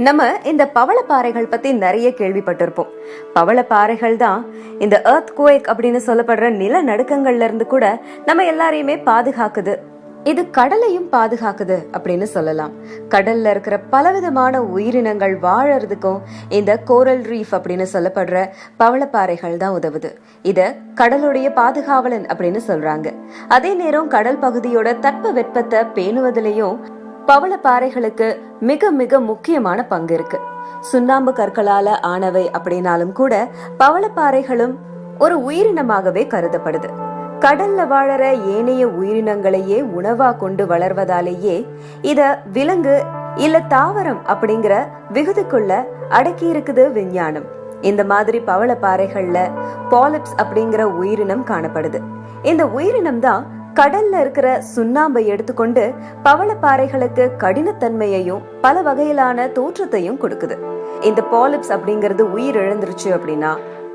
நம்ம இந்த பவளப்பாறைகள் பத்தி நிறைய கேள்விப்பட்டிருப்போம். பவளப்பாறைகள் தான் இந்த எர்த் குவேக் அப்படின்னு சொல்லப்படுற நிலநடுக்கங்கள்ல இருந்து கூட நம்ம எல்லாரையுமே பாதுகாக்குது. இது கடலையும் பாதுகாக்குது அப்படின்னு சொல்லலாம். கடல்ல இருக்கிற பலவிதமான உயிரினங்கள் வாழறதுக்கும் இந்த கோரல் ரீஃப் அப்படின்னு சொல்லப்படுற பவளப்பாறைகள் தான் உதவுது. இத கடலுடைய பாதுகாவலன் அப்படின்னு சொல்றாங்க. அதே நேரம் கடல் பகுதியோட தட்ப வெப்பத்தை பேணுவதிலையும் பவளப்பாறைகளுக்கு மிக மிக முக்கியமான பங்கு இருக்கு. சுண்ணாம்பு கற்களால ஆனவை அப்படின்னாலும் கூட பவளப்பாறைகளும் ஒரு உயிரினமாகவே கருதப்படுது. கடல்ல வாழற ஏனைய உயிரினங்களையே உணவா கொண்டு வளர்வதாலேயே இத விலங்கு இல்ல தாவரம் அப்படிங்கிற விகுதிக்குள்ள அடக்கி இருக்குது விஞ்ஞானம். இந்த மாதிரி பவளப்பாறைகள்ல பாலிப்ஸ் அப்படிங்கிற உயிரினம் காணப்படுது. இந்த உயிரினம் தான் கடல்ல இருக்கிற சுண்ணாம்பை எடுத்துக்கொண்டு பவளப்பாறைகளுக்கு கடினத்தன்மையையும் பல வகையிலான தோற்றத்தையும் கொடுக்குது. இந்த பாலிப்ஸ் அப்படிங்கிறது உயிர் இழந்துருச்சு அப்படின்னா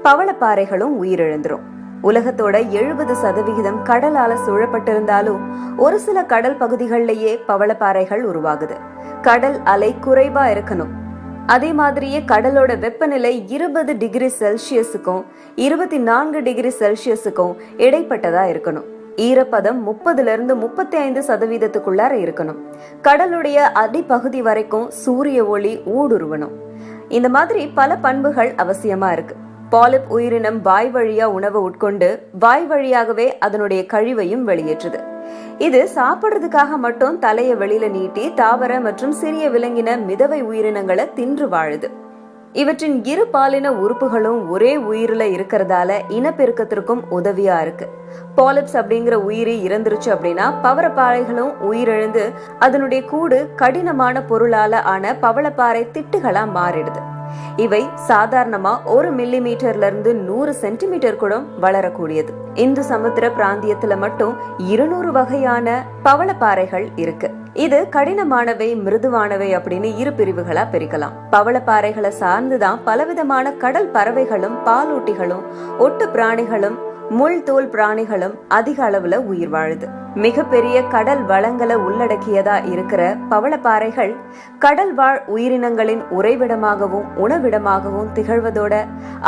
பவளப்பாறைகளும் உயிரிழந்துரும். உலகத்தோட 70% கடலால சூழப்பட்டிருந்தாலும் ஒரு சில கடல் பகுதிகளிலேயே பவளப்பாறைகள் உருவாகுது. கடல் அலை குறைவா இருக்கணும். அதே மாதிரியே கடலோட வெப்பநிலை 20 டிகிரி செல்சியஸுக்கும் 24 டிகிரி செல்சியஸுக்கும் இடைப்பட்டதா இருக்கணும். ஈரப்பதம் 30-35% இருக்கணும். கடலுடைய அடிப்பகுதி வரைக்கும் சூரிய ஒளி ஊடுருவணும். இந்த மாதிரி பல பண்புகள் அவசியமா இருக்கு. பாலிப் உயிரினம் வாய் வழியா உணவை உட்கொண்டு வாய் வழியாகவே அதனுடைய கழிவையும் வெளியேற்றுது. இது சாப்பிடுறதுக்காக மட்டும் தலையை வெளியில நீட்டி தாவர மற்றும் சிறிய விலங்கின மிதவை உயிரினங்களை தின்று வாழுது. இவற்றின் இரு பாலின உறுப்புகளும் ஒரே உயிரில இருக்கிறதால இனப்பெருக்கத்திற்கும் உதவியா இருக்கு. பாலிப்ஸ் அப்படிங்கிற உயிரி இறந்துருச்சு அப்படின்னா பவளப்பாறைகளும் உயிரிழந்து அதனுடைய கூடு கடினமான பொருளால ஆன பவளப்பாறை திட்டுகளா மாறிடுது. இவை சாதாரணமா 1 மில்லிமீட்டர்ல இருந்து 100 சென்டிமீட்டர் கூட வளரக்கூடியது. இந்து சமுத்திர பிராந்தியத்துல மட்டும் 200 வகையான பவளப்பாறைகள் இருக்கு. இது கடினமானவை, மிருதுவானவை அப்படின்னு இரு பிரிவுகளா பிரிக்கலாம். பவளப்பாறைகளை சார்ந்துதான் பலவிதமான கடல் பறவைகளும் பாலூட்டிகளும் ஒட்டு பிராணிகளும் முள் தோல் பிராணிகளும் அதிக அளவுல உயிர் வாழுது. மிகப்பெரிய கடல் வளங்களை உள்ளடக்கியதா இருக்கிற பவளப்பாறைகள் கடல் வாழ் உயிரினங்களின் உறைவிடமாகவும் உணவிடமாகவும் திகழ்வதோட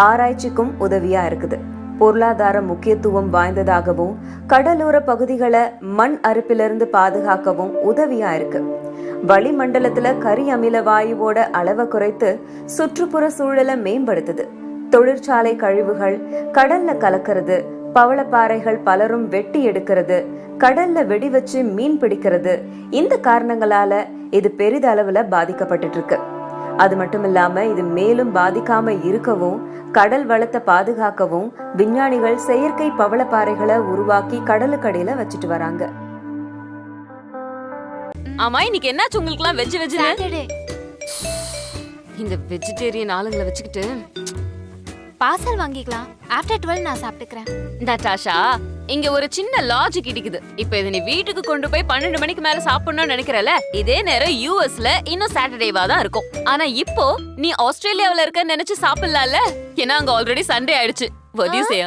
ஆராய்ச்சிக்கும் உதவியா இருக்குது. பொருளாதார முக்கியத்துவம் வாய்ந்ததாகவும் கடலோர பகுதிகளை மண் அரிப்பிலிருந்து பாதுகாக்கவும் உதவியா இருக்கு. வளிமண்டலத்துல கரி அமில வாயுவோட அளவை குறைத்து சுற்றுப்புற சூழலை மேம்படுத்துது. தொழிற்சாலை கழிவுகள் கடல்ல கலக்கிறது, பவளப்பாறைகள் பலரும் வெட்டி எடுக்கிறது, கடல்ல வெடி வச்சு மீன் பிடிக்கிறது, இந்த காரணங்களால இது பெரிதளவுல பாதிக்கப்பட்டு இருக்கு. அது மட்டும் இல்லாம இது மேலும் பாதிக்காம இருக்கவும் கடல் வளத்தை பாதுகாக்கவும் விஞ்ஞானிகள் செயற்கை பவளப்பாறைகளை உருவாக்கி கடலுக்கடியில வச்சுட்டு வராங்க. ஆமா, இன்னைக்கு என்னாச்சு உங்களுக்கு எல்லாம் வெஜ் இந்த வெஜிடேரியன் ஆளுங்களை வச்சுக்கிட்டு பார்சல் வாங்கிக்கலாம். ஆஃப்டர் 12 நான் சாப்பிட்டுக்கிறேன். நட்டாஷா, இங்க ஒரு சின்ன லாஜிக் இடிக்குது. இப்போ இத நீ வீட்டுக்கு கொண்டு போய் 12 மணிக்கு மேல சாப்பிடணும்னு நினைக்கிறல, இதே நேரம் யூஎஸ்ல இன்னும் சாட்டர்டேவா தான் இருக்கும். ஆனா இப்போ நீ ஆஸ்திரேலியாவுல இருக்க நினைச்சு சாப்பிடலாம்ல, ஏன்னா அங்க ஆல்ரெடி சண்டே ஆயிடுச்சு. what do you say?